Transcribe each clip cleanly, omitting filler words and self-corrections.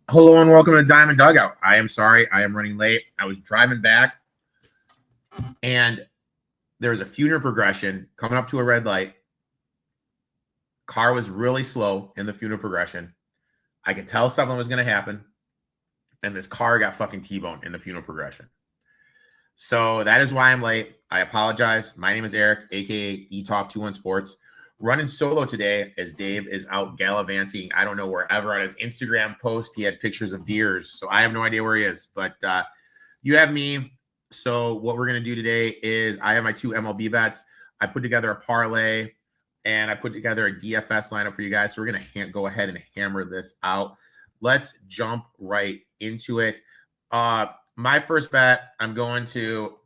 Hello and welcome to Diamond Dugout. I am sorry, I am running late. I was driving back and there was a funeral progression coming up to a red light. Car was really slow in the funeral progression. I could tell something was going to happen. And this car got fucking T-boned in the funeral progression. So that is why I'm late. I apologize. My name is Erik, aka eToff21 Sports. Running solo today as Dave is out gallivanting. I don't know, wherever. On his Instagram post, he had pictures of deers. So I have no idea where he is. But you have me. So what we're going to do today is I have my two MLB bets. I put together a parlay and I put together a DFS lineup for you guys. So we're going to go ahead and hammer this out. Let's jump right into it. My first bet, I'm going to,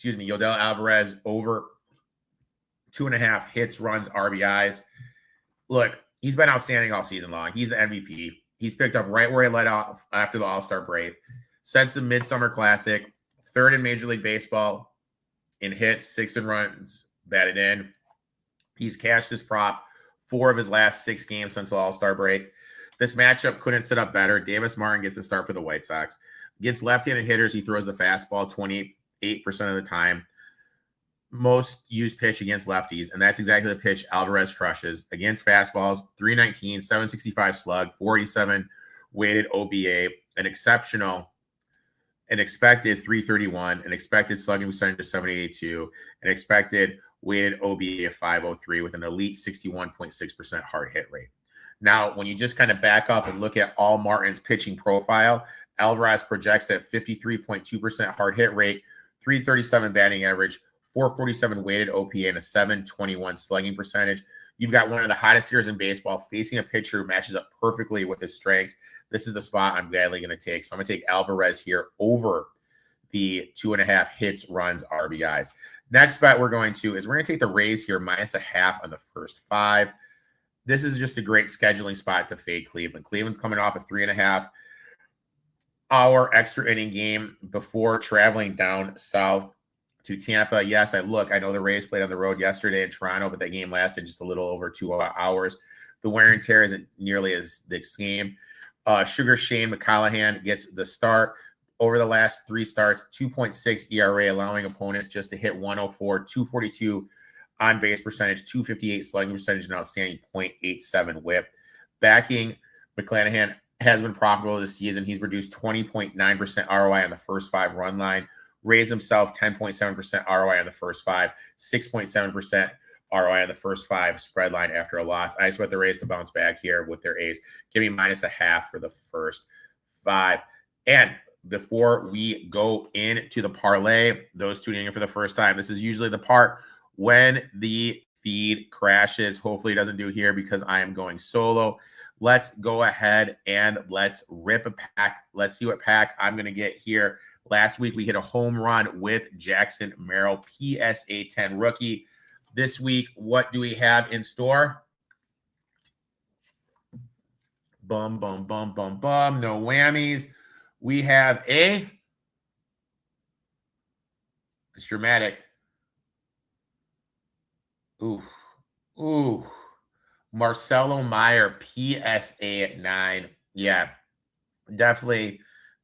Yodel Alvarez over 2.5 hits, runs, RBIs. Look, he's been outstanding all season long. He's the MVP. He's picked up right where he let off after the All-Star break. Since the Midsummer Classic, third in Major League Baseball in hits, sixth in runs, batted in. He's cashed his prop 4 of his last 6 games since the All-Star break. This matchup couldn't set up better. Davis Martin gets a start for the White Sox. Against left-handed hitters, he throws the fastball 28% of the time. Most used pitch against lefties, and that's exactly the pitch Alvarez crushes. Against fastballs, 319, 765 slug, 47 weighted OBA, an expected 331, an expected slugging percentage of 782, an expected weighted OBA of 503 with an elite 61.6% hard hit rate. Now, when you just kind of back up and look at all Martin's pitching profile, Alvarez projects at 53.2% hard hit rate, 337 batting average, 447 weighted OPA, and a 721 slugging percentage. You've got one of the hottest hitters in baseball facing a pitcher who matches up perfectly with his strengths. This is the spot I'm gladly going to take. So I'm going to take Alvarez here over the 2.5 hits, runs, RBIs. Next bet we're going to take the Rays here -0.5 on the first 5. This is just a great scheduling spot to fade Cleveland. Cleveland's coming off a 3.5-hour extra inning game before traveling down south to Tampa. Yes, I know the Rays played on the road yesterday in Toronto, but that game lasted just a little over 2 hours. The wear and tear isn't nearly as the same. Sugar Shane McCallahan gets the start. Over the last 3 starts, 2.6 ERA, allowing opponents just to hit 104, 242 on base percentage, 258 slugging percentage, and outstanding 0.87 whip. Backing McClanahan has been profitable this season. He's reduced 20.9% ROI on the first 5 run line. Raised himself 10.7% ROI on the first 5, 6.7% ROI on the first 5 spread line after a loss. I expect the Rays to bounce back here with their ace. Give me -0.5 for the first 5. And before we go into the parlay, those tuning in for the first time, this is usually the part when the feed crashes. Hopefully it doesn't do here because I am going solo. Let's go ahead and let's rip a pack. Let's see what pack I'm going to get here. Last week, we hit a home run with Jackson Merrill, PSA 10 rookie. This week, what do we have in store? Bum, bum, bum, bum, bum. No whammies. We have it's dramatic. Ooh. Marcelo Meyer, PSA 9. Yeah, definitely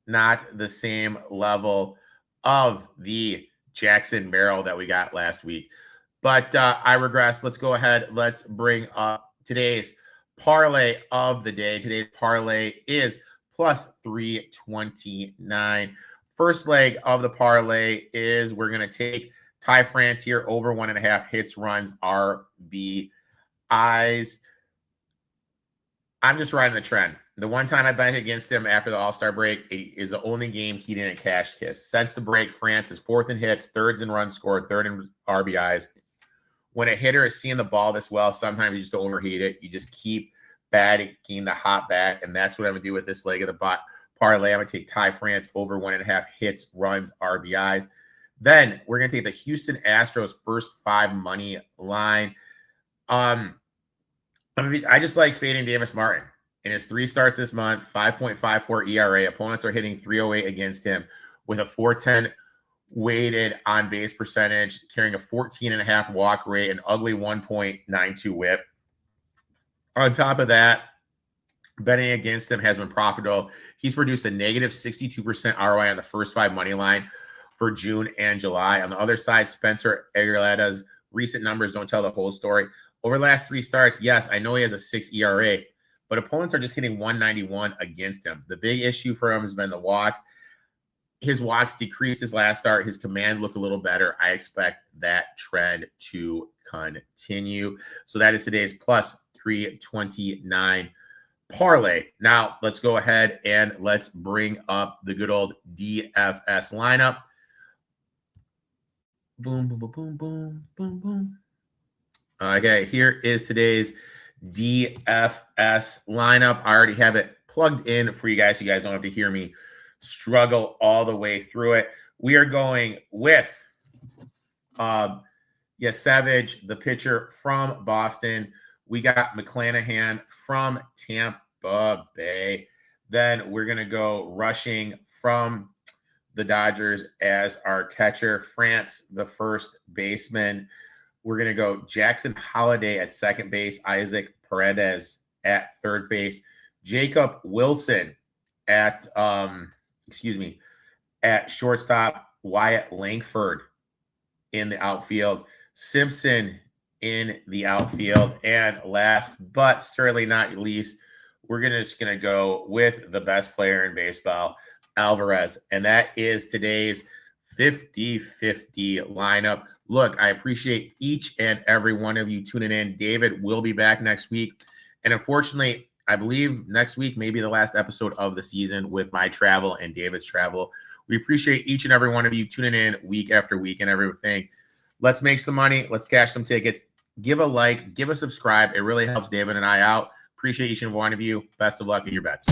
not the same level of the Jackson Merrill that we got last week. But I regress. Let's go ahead. Let's bring up today's parlay of the day. Today's parlay is plus 329. First leg of the parlay is we're going to take Ty France here over 1.5 hits, runs, RBIs. I'm just riding the trend. The one time I bet against him after the All-Star break is the only game he didn't cash kiss. Since the break, France is 4th in hits, 3rd in runs scored, 3rd in RBIs. When a hitter is seeing the ball this well, sometimes you just overheat it. You just keep batting the hot bat, and that's what I'm going to do with this leg of the parlay. I'm going to take Ty France over 1.5 hits, runs, RBIs. Then we're going to take the Houston Astros first 5 money line. I just like fading Davis Martin. In his 3 starts this month, 5.54 ERA. Opponents are hitting 308 against him with a 410 weighted on base percentage, carrying a 14.5 walk rate, an ugly 1.92 whip. On top of that, Betting against him has been profitable. He's produced a negative 62% ROI on the first 5 money line for June and July. On the other side, Spencer Aguilera's recent numbers don't tell the whole story. Over the last 3 starts, yes, I know he has a 6 ERA, but opponents are just hitting 191 against him. The big issue for him has been the walks. His walks decreased his last start. His command looked a little better. I expect that trend to continue. So that is today's plus 329 parlay. Now let's go ahead and let's bring up the good old DFS lineup. Boom, boom, boom, boom, boom, boom, boom. Okay, here is today's DFS lineup. I already have it plugged in for you guys. You guys don't have to hear me struggle all the way through it. We are going with Savage, the pitcher from Boston. We got McClanahan from Tampa Bay. Then we're going to go rushing from the Dodgers as our catcher. France, the first baseman. We're going to go Jackson Holiday at second base. Isaac Paredes at third base. Jacob Wilson at shortstop. Wyatt Langford in the outfield. Simpson in the outfield. And last but certainly not least, we're just going to go with the best player in baseball, Alvarez. And that is today's 50-50 lineup. Look, I appreciate each and every one of you tuning in. David will be back next week. And unfortunately, I believe next week may be the last episode of the season with my travel and David's travel. We appreciate each and every one of you tuning in week after week and everything. Let's make some money. Let's cash some tickets. Give a like. Give a subscribe. It really helps David and I out. Appreciate each and every one of you. Best of luck in your bets.